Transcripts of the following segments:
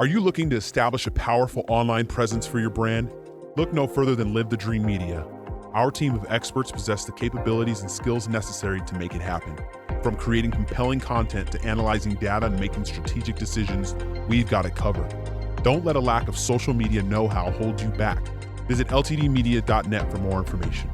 Are you looking to establish a powerful online presence for your brand? Look no further than Live the Dream Media. Our team of experts possess the capabilities and skills necessary to make it happen. From creating compelling content to analyzing data and making strategic decisions, we've got it covered. Don't let a lack of social media know-how hold you back. Visit ltdmedia.net for more information.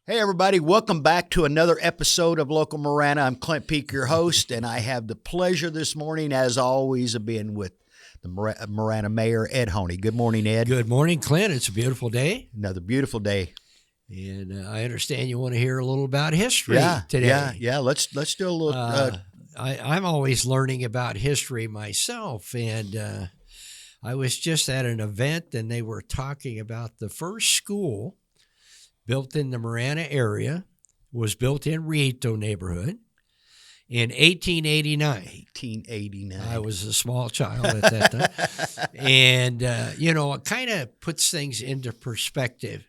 Hey everybody, welcome back to another episode of Local Marana. I'm Clint Peak, your host, and I have the pleasure this morning, as always, of being with the Marana Mayor Ed Honea. Good morning, Ed. Good morning, Clint. It's a beautiful day. Another beautiful day. And I understand you want to hear a little about history today. Yeah. Let's do a little. I'm always learning about history myself, and I was just at an event, and they were talking about the first school built in the Marana area, was built in Rito neighborhood in 1889. 1889. I was a small child at that time. And, it kind of puts things into perspective.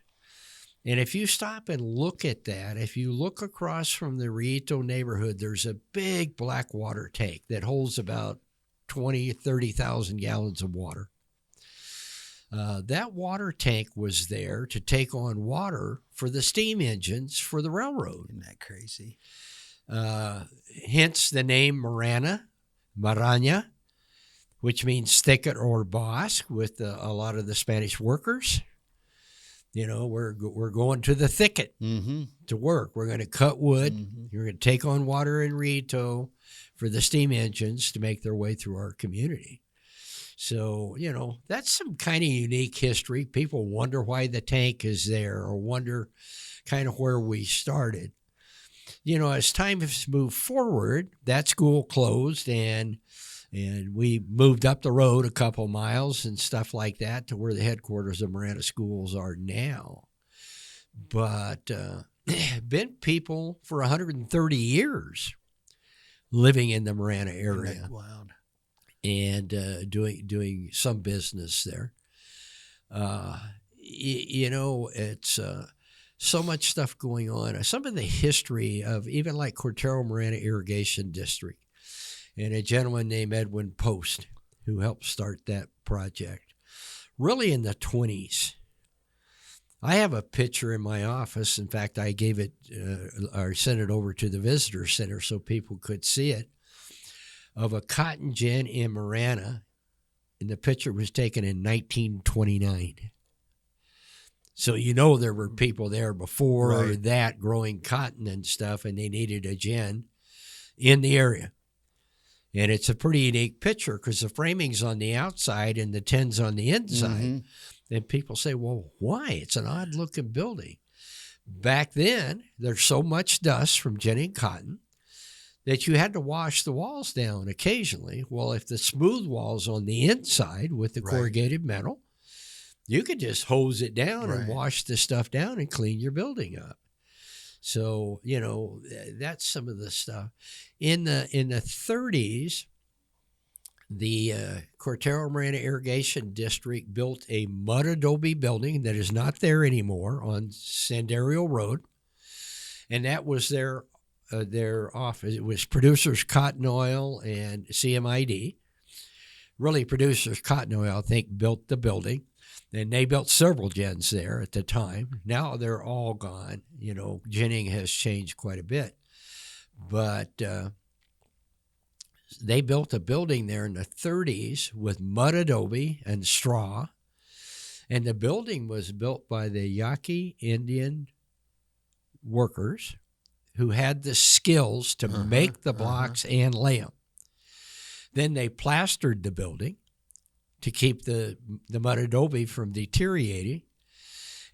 And if you stop and look at that, if you look across from the Rito neighborhood, there's a big black water tank that holds about 30,000 gallons of water. That water tank was there to take on water for the steam engines for the railroad. Isn't that crazy? Hence the name Marana, which means thicket or bosque with a lot of the Spanish workers. You know, we're going to the thicket to work. We're going to cut wood. You're going to take on water in Rito for the steam engines to make their way through our community. So, that's some kind of unique history. People wonder why the tank is there or wonder kind of where we started. As time has moved forward, that school closed and we moved up the road a couple miles and stuff like that to where the headquarters of Marana Schools are now. But been people for 130 years living in the Marana area. Wow. And doing some business there. It's so much stuff going on. Some of the history of even like Cortaro Marana Irrigation District and a gentleman named Edwin Post who helped start that project really in the 20s. I have a picture in my office. In fact, I gave it or sent it over to the visitor center so people could see it, of a cotton gin in Marana, and the picture was taken in 1929. So there were people there before that growing cotton and stuff, and they needed a gin in the area. And it's a pretty unique picture because the framing's on the outside and the tin's on the inside. And people say, well, why? It's an odd-looking building. Back then, there's so much dust from ginning cotton that you had to wash the walls down occasionally. Well, if the smooth walls on the inside with the corrugated metal, you could just hose it down and wash the stuff down and clean your building up. So, that's some of the stuff. In the 30s, the Cortaro Marana Irrigation District built a mud adobe building that is not there anymore on Sandario Road, and that was their office. It was Producers Cotton Oil and CMID. Really, Producers Cotton Oil, I think, built the building. And they built several gins there at the time. Now they're all gone. Ginning has changed quite a bit. But they built a building there in the 30s with mud adobe and straw. And the building was built by the Yaqui Indian workers who had the skills to make the blocks and lay them. Then they plastered the building to keep the mud adobe from deteriorating.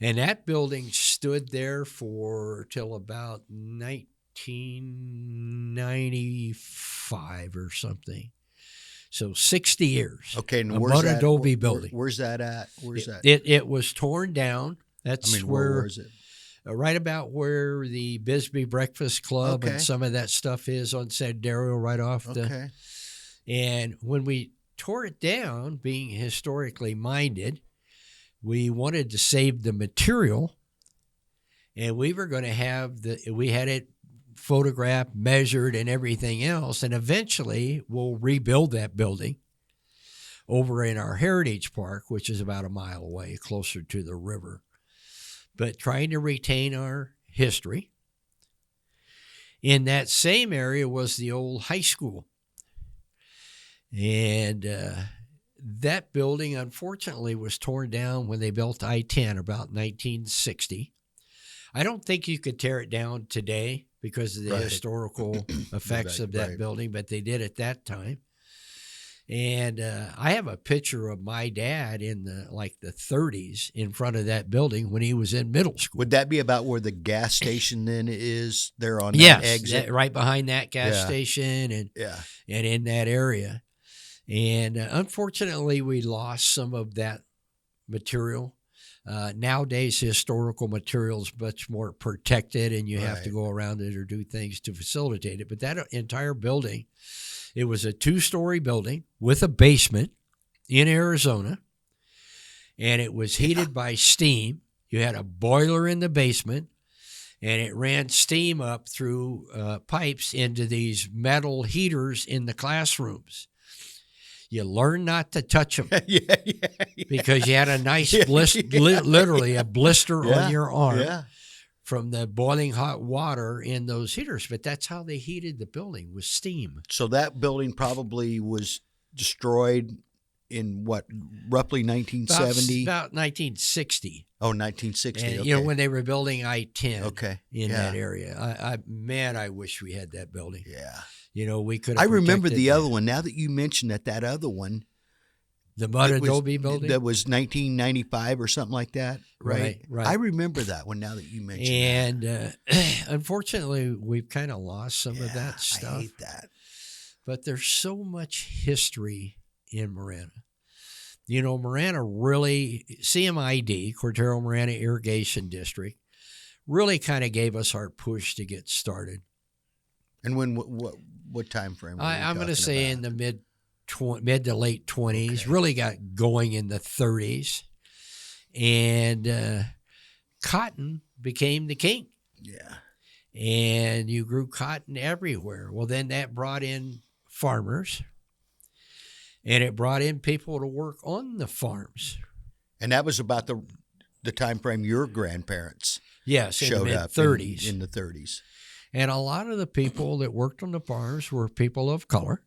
And that building stood there till about 1995 or something. So 60 years. Okay, and a where's mud that? adobe building. Where's that at? Where's that? It was torn down. That's where is it? Right about where the Bisbee Breakfast Club and some of that stuff is on Sandario, right off the. And when we tore it down, being historically minded, we wanted to save the material, and we were going to have we had it photographed, measured, and everything else. And eventually we'll rebuild that building over in our Heritage Park, which is about a mile away, closer to the river. But trying to retain our history. In that same area was the old high school. And that building, unfortunately, was torn down when they built I-10 about 1960. I don't think you could tear it down today because of the historical effects of that building, but they did at that time. And I have a picture of my dad in the 30s in front of that building when he was in middle school. Would that be about where the gas station then is there on that exit? Yes, right behind that gas station and in that area. And unfortunately, we lost some of that material. Nowadays, historical material is much more protected, and you have to go around it or do things to facilitate it. But that entire building, it was a 2-story building with a basement in Arizona, and it was heated by steam. You had a boiler in the basement, and it ran steam up through pipes into these metal heaters in the classrooms. You learn not to touch them because you had a nice blister, literally a blister on your arm from the boiling hot water in those heaters. But that's how they heated the building, with steam. So that building probably was destroyed in what, roughly 1970? About 1960. Oh, 1960. And, okay. when they were building I-10 in that Yeah. area. I wish we had that building. Yeah. We could have I remember protected the other one. Now that you mentioned that other one, the mud adobe building? that was 1995 or something like that, right? Right. I remember that one now that you mentioned And unfortunately, we've kind of lost some of that stuff. I hate that. But there's so much history in Marana. Marana really, CMID, Cortaro Marana Irrigation District, really kind of gave us our push to get started. And when what time frame? I'm going to say in the mid to late 20s. Okay. Really got going in the 30s, and cotton became the king. Yeah, and you grew cotton everywhere. Well, then that brought in farmers, and it brought in people to work on the farms. And that was about the time frame your grandparents showed up in the 30s. And a lot of the people that worked on the farms were people of color.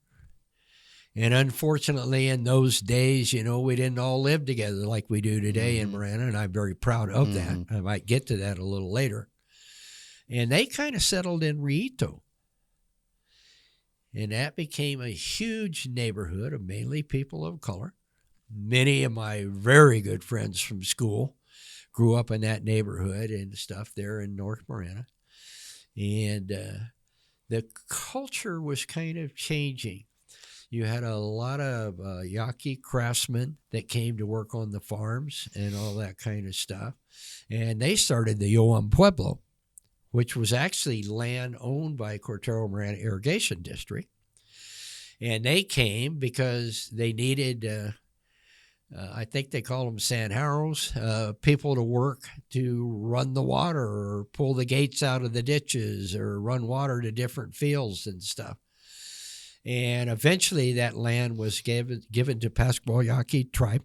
And unfortunately, in those days, we didn't all live together like we do today in Marana, and I'm very proud of that. I might get to that a little later. And they kind of settled in Rito. And that became a huge neighborhood of mainly people of color. Many of my very good friends from school grew up in that neighborhood and stuff there in North Marana. And the culture was kind of changing. You had a lot of Yaqui craftsmen that came to work on the farms and all that kind of stuff. And they started the Yoam Pueblo, which was actually land owned by Cortaro Marana Irrigation District. And they came because they needed, I think they call them Sanjaros, people to work to run the water or pull the gates out of the ditches or run water to different fields and stuff. And eventually that land was given to Pascual Yaqui tribe.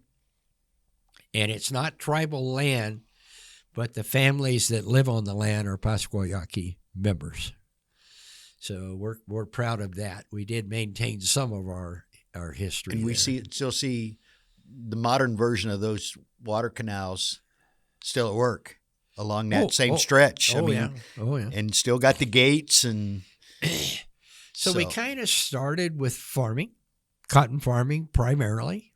And it's not tribal land, but the families that live on the land are Pascual Yaqui members. So we're proud of that. We did maintain some of our history. And we still see the modern version of those water canals still at work along that same stretch. Yeah. And still got the gates and... So we kind of started with farming, cotton farming primarily.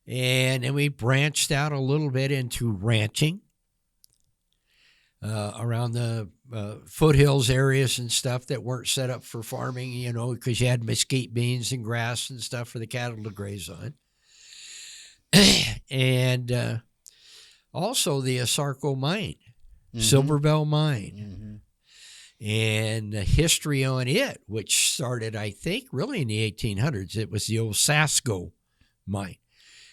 And then we branched out a little bit into ranching around the foothills areas and stuff that weren't set up for farming, because you had mesquite beans and grass and stuff for the cattle to graze on. And also the Asarco mine, Silver Bell mine. And the history on it, which started, I think, really in the 1800s. It was the old Sasco mine,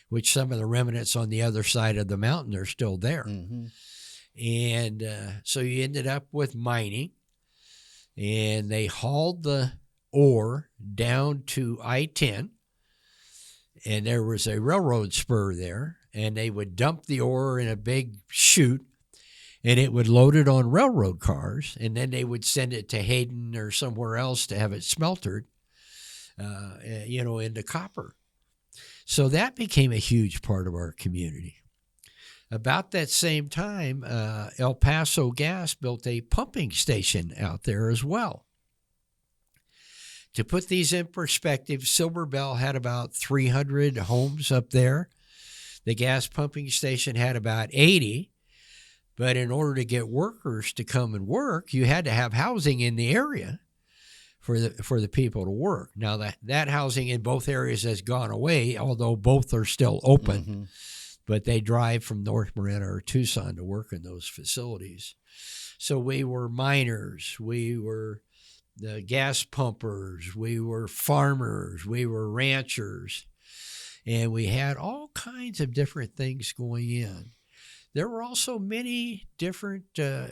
which some of the remnants on the other side of the mountain are still there. And so you ended up with mining. and they hauled the ore down to I-10, and there was a railroad spur there, and they would dump the ore in a big chute, and it would load it on railroad cars, and then they would send it to Hayden or somewhere else to have it smeltered, into copper. So that became a huge part of our community. About that same time, El Paso Gas built a pumping station out there as well. To put these in perspective, Silver Bell had about 300 homes up there. The gas pumping station had about 80. But in order to get workers to come and work, you had to have housing in the area for the people to work. Now, that housing in both areas has gone away, although both are still open. Mm-hmm. But they drive from North Marana or Tucson to work in those facilities. So we were miners, we were the gas pumpers, we were farmers, we were ranchers, and we had all kinds of different things going in. There were also many different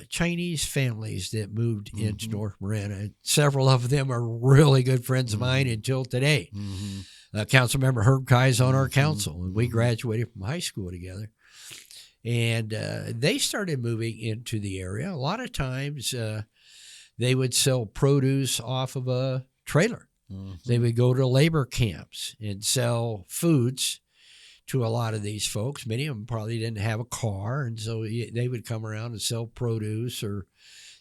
Chinese families that moved into North Marana. Several of them are really good friends of mine until today. Councilmember Herb Kai's on our council, and we graduated from high school together. And they started moving into the area. A lot of times they would sell produce off of a trailer. They would go to labor camps and sell foods to a lot of these folks. Many of them probably didn't have a car, and so they would come around and sell produce or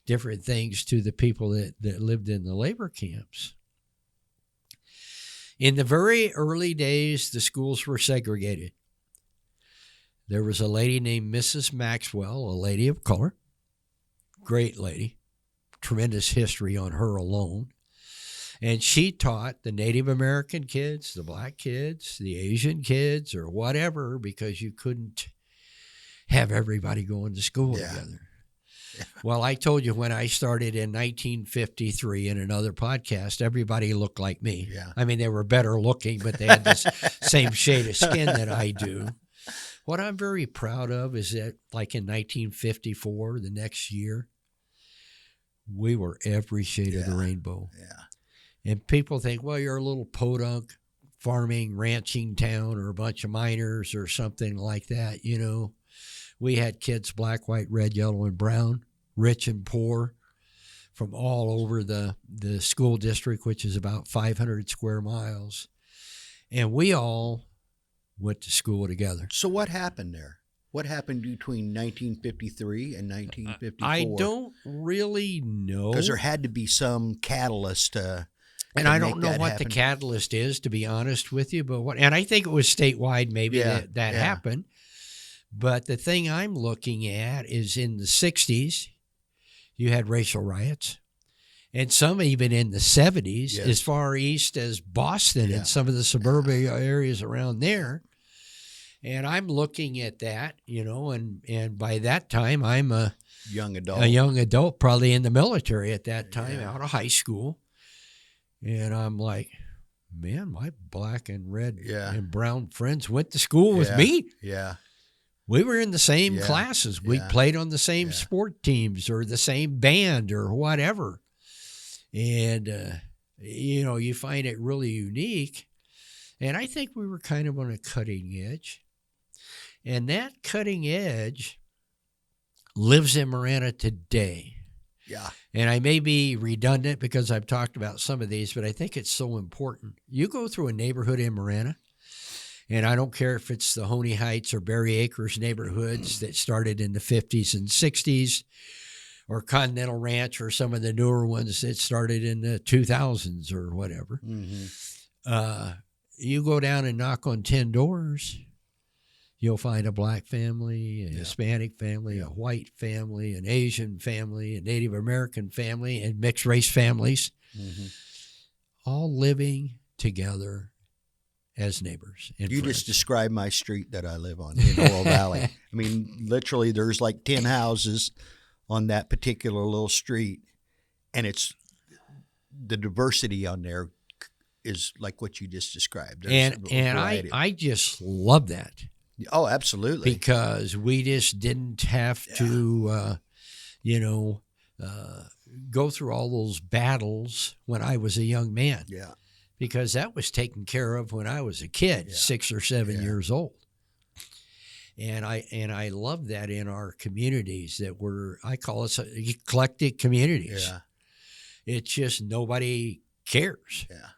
different things to the people that lived in the labor camps. In the very early days, the schools were segregated. There was a lady named Mrs. Maxwell, a lady of color, great lady, tremendous history on her alone. And she taught the Native American kids, the black kids, the Asian kids, or whatever, because you couldn't have everybody going to school together. Yeah. Well, I told you when I started in 1953 in another podcast, everybody looked like me. Yeah. I mean, they were better looking, but they had this same shade of skin that I do. What I'm very proud of is that, like in 1954, the next year, we were every shade of the rainbow. Yeah. And people think, well, you're a little podunk farming, ranching town or a bunch of miners or something like that. You know, we had kids, black, white, red, yellow, and brown, rich and poor, from all over the school district, which is about 500 square miles. And we all went to school together. So what happened there? What happened between 1953 and 1954? I don't really know. Because there had to be some catalyst and I don't know what the catalyst is, to be honest with you. And I think it was statewide maybe that happened. But the thing I'm looking at is in the 60s, you had racial riots. And some even in the 70s, as far east as Boston and some of the suburban areas around there. And I'm looking at that, and by that time, I'm a young adult, probably in the military at that time, out of high school. And I'm like, man, my black and red and brown friends went to school with me. Yeah. We were in the same classes. We played on the same sport teams or the same band or whatever. And, you find it really unique. And I think we were kind of on a cutting edge. And that cutting edge lives in Marana today. Yeah. And I may be redundant because I've talked about some of these, but I think it's so important. You go through a neighborhood in Marana, and I don't care if it's the Honey Heights or Berry Acres neighborhoods that started in the 50s and 60s, or Continental Ranch, or some of the newer ones that started in the 2000s or whatever. You go down and knock on 10 doors, you'll find a black family, a Hispanic family, a white family, an Asian family, a Native American family, and mixed race families, all living together as neighbors. You just described my street that I live on in Oral Valley. I mean, literally there's like 10 houses on that particular little street, and it's the diversity on there is like what you just described. And I just love that. Oh, absolutely. Because we just didn't have to, go through all those battles when I was a young man. Yeah. Because that was taken care of when I was a kid, 6 or 7 years old. And I love that in our communities that I call us eclectic communities. Yeah. It's just nobody cares. Yeah.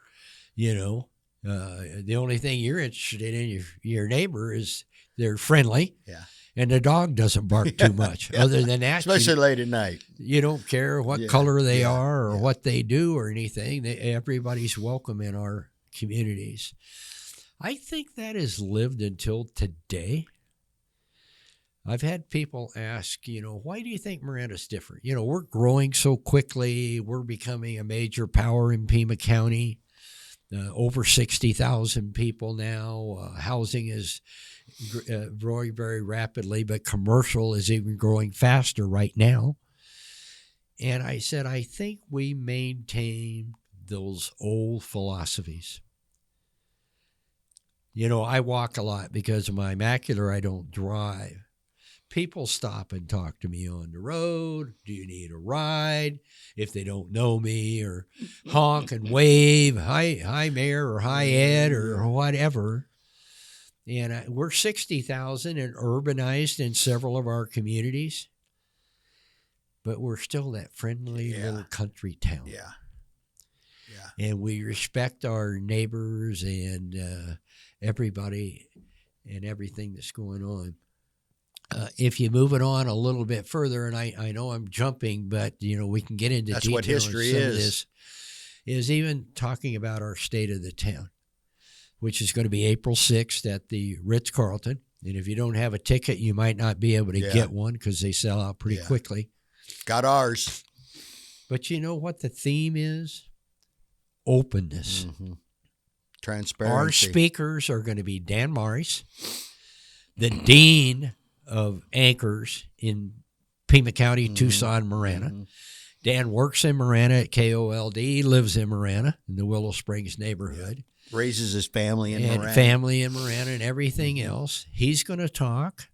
You know, the only thing you're interested in your neighbor is they're friendly. Yeah. And the dog doesn't bark too much. Yeah. Other than that, especially late at night. You don't care what color they are or Yeah. what they do or anything. Everybody's welcome in our communities. I think that has lived until today. I've had people ask, why do you think Marana's different? We're growing so quickly. We're becoming a major power in Pima County. Over 60,000 people now. Housing is growing very rapidly, but commercial is even growing faster right now. And I said, I think we maintain those old philosophies. I walk a lot because of my macular. I don't drive. People stop and talk to me on the road. Do you need a ride? If they don't know me, or honk and wave, hi, Mayor, or hi, Ed, or whatever. And we're 60,000 and urbanized in several of our communities, but we're still that friendly little country town. Yeah. And we respect our neighbors and everybody and everything that's going on. If you move it on a little bit further, and I know I'm jumping, but we can get into That's detail what history on some of is. this, is even talking about our state of the town, which is going to be April 6th at the Ritz-Carlton. And if you don't have a ticket, you might not be able to get one because they sell out pretty quickly. Got ours. But you know what the theme is? Openness. Mm-hmm. Transparency. Our speakers are going to be Dan Marries, the Dean of Anchors in Pima County, Tucson, Marana. Mm-hmm. Dan works in Marana at KOLD. He lives in Marana in the Willow Springs neighborhood. Raises his family in Marana. Family in Marana and everything else. He's going to talk.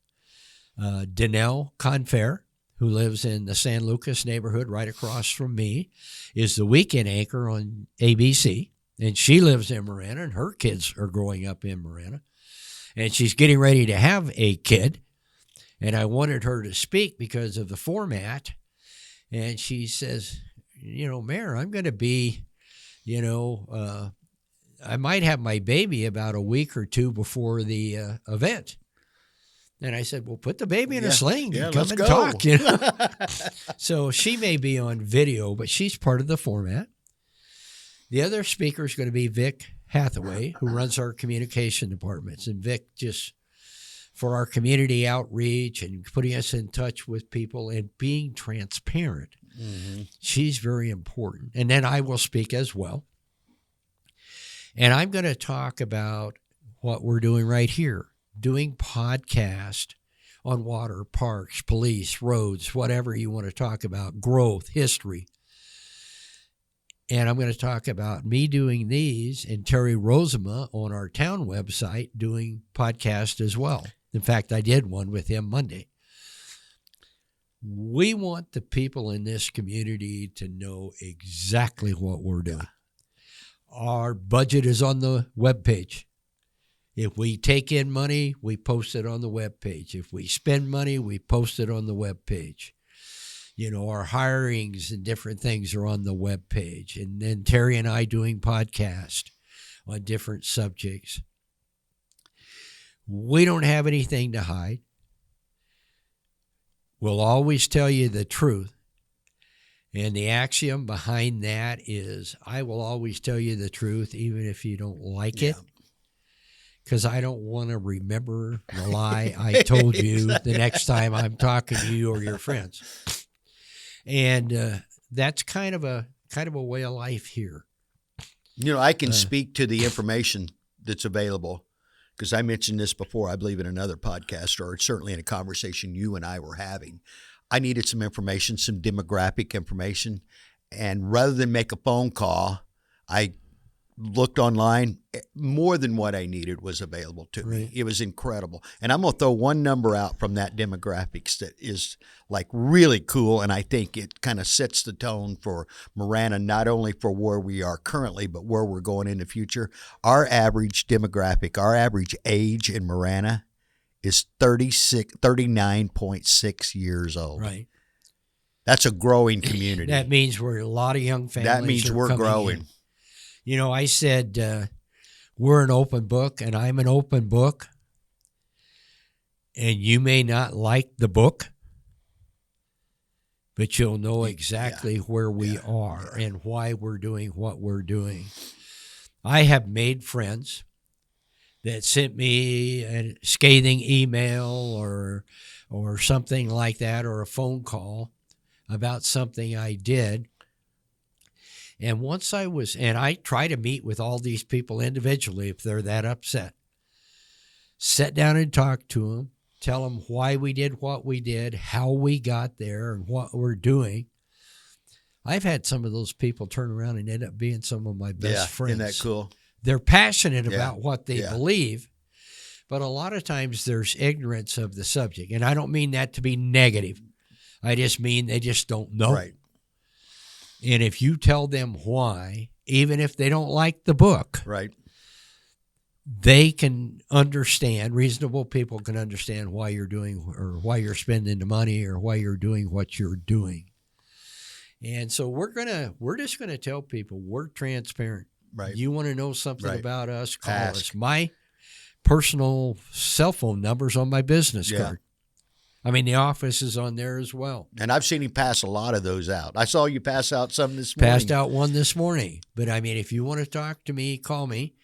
Danelle Confair, who lives in the San Lucas neighborhood right across from me, is the weekend anchor on ABC. And she lives in Marana, and her kids are growing up in Marana. And she's getting ready to have a kid. And I wanted her to speak because of the format. And she says, Mayor, I'm going to be, I might have my baby about a week or two before the event. And I said, well, put the baby in a sling and come and talk. So she may be on video, but she's part of the format. The other speaker is going to be Vickie Hathaway, who runs our communication departments. And Vic just, for our community outreach and putting us in touch with people and being transparent, she's very important. And then I will speak as well. And I'm going to talk about what we're doing right here, doing podcast on water, parks, police, roads, whatever you want to talk about, growth, history. And I'm going to talk about me doing these and Terry Rosema on our town website doing podcast as well. In fact, I did one with him Monday. We want the people in this community to know exactly what we're doing. Our budget is on the webpage. If we take in money, we post it on the webpage. If we spend money, we post it on the webpage. Our hirings and different things are on the webpage. And then Terry and I doing podcast on different subjects. We don't have anything to hide. We'll always tell you the truth. And the axiom behind that is, I will always tell you the truth, even if you don't like it. Because I don't want to remember the lie I told you the next time I'm talking to you or your friends. And that's kind of a way of life here. I can speak to the information that's available because I mentioned this before, I believe in another podcast or certainly in a conversation you and I were having. I needed some information, some demographic information. And rather than make a phone call, I looked online, more than what I needed was available to me. Right. It was incredible. And I'm going to throw one number out from that demographics that is like really cool. And I think it kind of sets the tone for Marana, not only for where we are currently, but where we're going in the future. Our average demographic, our average age in Marana is 39.6 years old. Right. That's a growing community. That means we're a lot of young families. That means we're growing. You know, I said we're an open book, and I'm an open book, and you may not like the book, but you'll know exactly where we are and why we're doing what we're doing. I have made friends that sent me a scathing email or something like that, or a phone call about something I did. And once I try to meet with all these people individually if they're that upset. Sit down and talk to them, tell them why we did what we did, how we got there, and what we're doing. I've had some of those people turn around and end up being some of my best friends. Isn't that cool? They're passionate about what they believe, but a lot of times there's ignorance of the subject. And I don't mean that to be negative. I just mean they just don't know. Right. And if you tell them why, even if they don't like the book, Right. they can understand, reasonable people can understand why you're doing, or why you're spending the money, or why you're doing what you're doing. And so we're just gonna tell people we're transparent. Right. You want to know something about us, call Ask. us. My personal cell phone number's on my business card. I mean, the office is on there as well. And I've seen him pass a lot of those out. I saw you pass out some this morning. Passed out one this morning. But, I mean, if you want to talk to me, call me.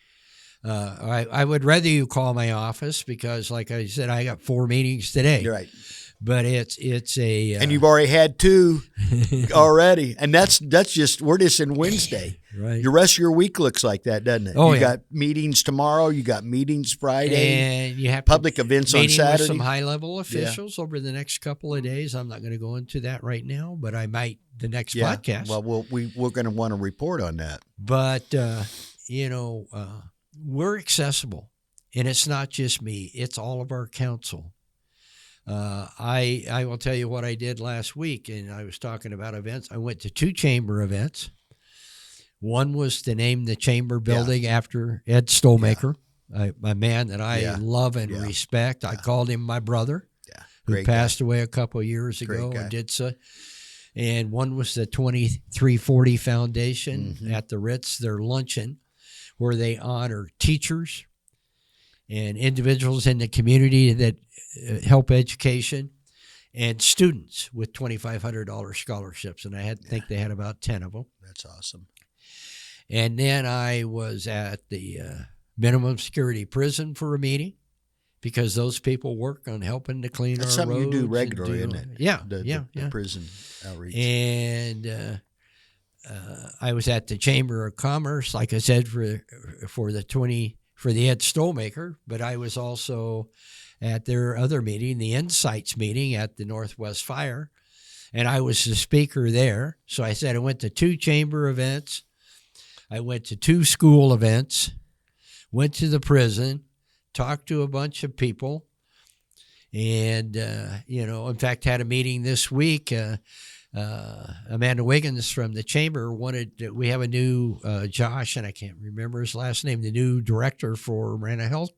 I would rather you call my office because, like I said, I got 4 meetings today. You're right. But it's a and you've already had 2 already, and that's just we're just in Wednesday. Right. The rest of your week looks like that, doesn't it? Oh, you got meetings tomorrow. You got meetings Friday, and you have public events on meeting Saturday. with some high level officials over the next couple of days. I'm not going to go into that right now, but I might the next podcast. Well, we're going to want to report on that. But we're accessible, and it's not just me; it's all of our council. I will tell you what I did last week, and I was talking about events. I went to 2 chamber events. One was to name the chamber building after Ed Stolmaker, a man that I love and respect. I called him my brother, who passed away a couple of years ago and did so. And one was the 2340 Foundation at the Ritz, their luncheon, where they honor teachers and individuals in the community that help education, and students with $2,500 scholarships. And I think they had about 10 of them. That's awesome. And then I was at the minimum security prison for a meeting because those people work on helping to clean That's our roads. something you do regularly, isn't it? Yeah, the prison outreach. And I was at the Chamber of Commerce, like I said, for the Ed Stolmaker, but I was also at their other meeting, the Insights meeting at the Northwest Fire, and I was the speaker there. So I said I went to 2 chamber events, I went to 2 school events, went to the prison, talked to a bunch of people, and in fact had a meeting this week. Amanda Wiggins from the chamber we have a new Josh, and I can't remember his last name, the new director for Marana Health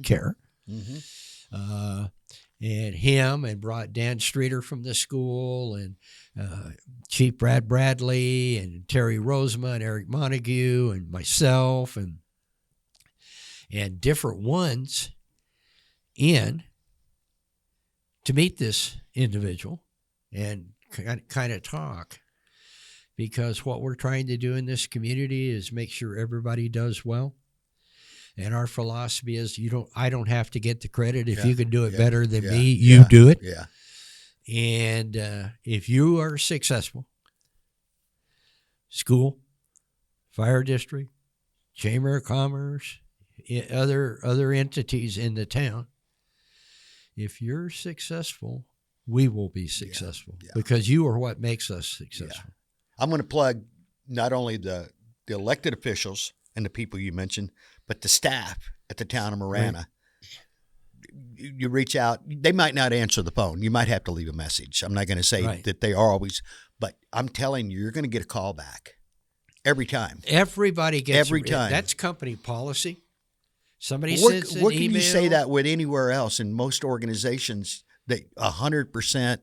Care. And him, and brought Dan Streeter from the school, and Chief Brad Bradley, and Terry Rosema, and Eric Montague, and myself, and different ones in to meet this individual and kind of talk, because what we're trying to do in this community is make sure everybody does well. And our philosophy is I don't have to get the credit. If you can do it better than me, you do it. Yeah. And if you are successful, school, fire district, Chamber of Commerce, other entities in the town, if you're successful, we will be successful because you are what makes us successful. I'm going to plug not only the elected officials, and the people you mentioned, but the staff at the town of Marana. Right. You reach out. They might not answer the phone. You might have to leave a message. I'm not going to say that they are always, but I'm telling you, you're going to get a call back every time. Everybody gets every time. That's company policy. Somebody sends an what can email. You say that with anywhere else? In most organizations, they 100%,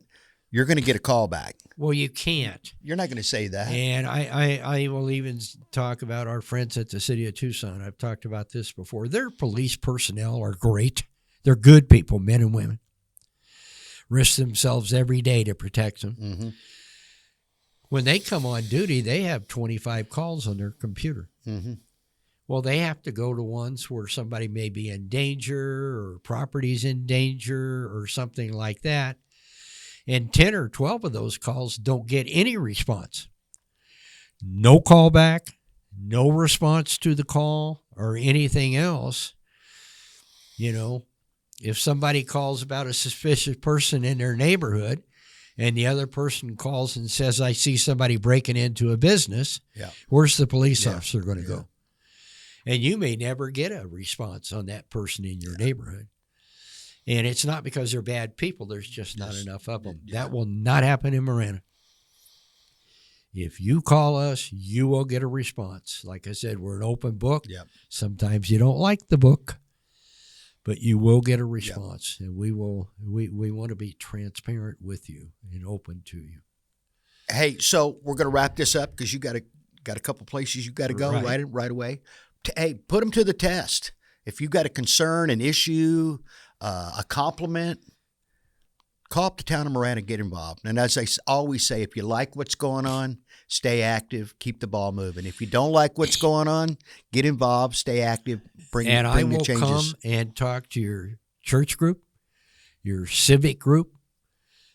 you're going to get a call back. Well, you can't. You're not going to say that. And I will even talk about our friends at the city of Tucson. I've talked about this before. Their police personnel are great. They're good people, men and women. Risk themselves every day to protect them. Mm-hmm. When they come on duty, they have 25 calls on their computer. Mm-hmm. Well, they have to go to ones where somebody may be in danger or property's in danger or something like that. And 10 or 12 of those calls don't get any response. No callback, no response to the call or anything else. You know, if somebody calls about a suspicious person in their neighborhood and the other person calls and says, I see somebody breaking into a business, where's the police officer going to go? And you may never get a response on that person in your neighborhood. And it's not because they're bad people. There's just not enough of them. That will not happen in Marana. If you call us, you will get a response. Like I said, we're an open book. Yep. Sometimes you don't like the book, but you will get a response. Yep. And we want to be transparent with you and open to you. Hey, so we're going to wrap this up because you got a couple places you got to go right away. Hey, put them to the test. If you got a concern, an issue, a compliment, call up the town of Marana and get involved. And as I always say, if you like what's going on, stay active, keep the ball moving. If you don't like what's going on, get involved, stay active, bring the changes. And I will come and talk to your church group, your civic group,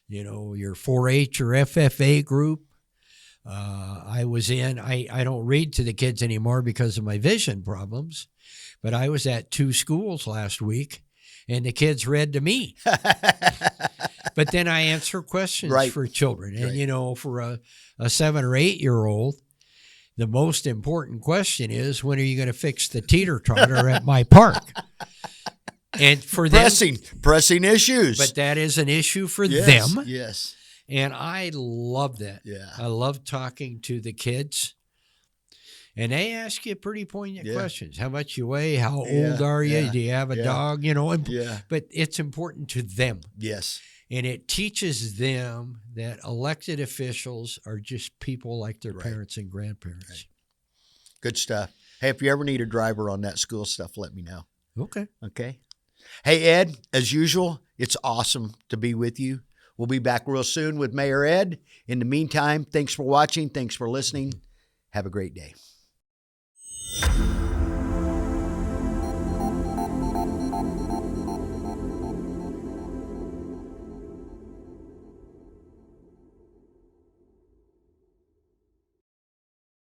you know, your 4-H or FFA group. I don't read to the kids anymore because of my vision problems, but I was at 2 schools last week and the kids read to me. But then I answer questions for children. And, you know, for a 7 or 8 year old, the most important question is, when are you going to fix the teeter-totter at my park? And for pressing issues. But that is an issue for them. Yes. And I love that. Yeah. I love talking to the kids. And they ask you pretty poignant questions. How much you weigh? How old are you? Do you have a dog? You know, but it's important to them. Yes. And it teaches them that elected officials are just people like their parents and grandparents. Right. Good stuff. Hey, if you ever need a driver on that school stuff, let me know. Okay. Hey, Ed, as usual, it's awesome to be with you. We'll be back real soon with Mayor Ed. In the meantime, thanks for watching. Thanks for listening. Have a great day.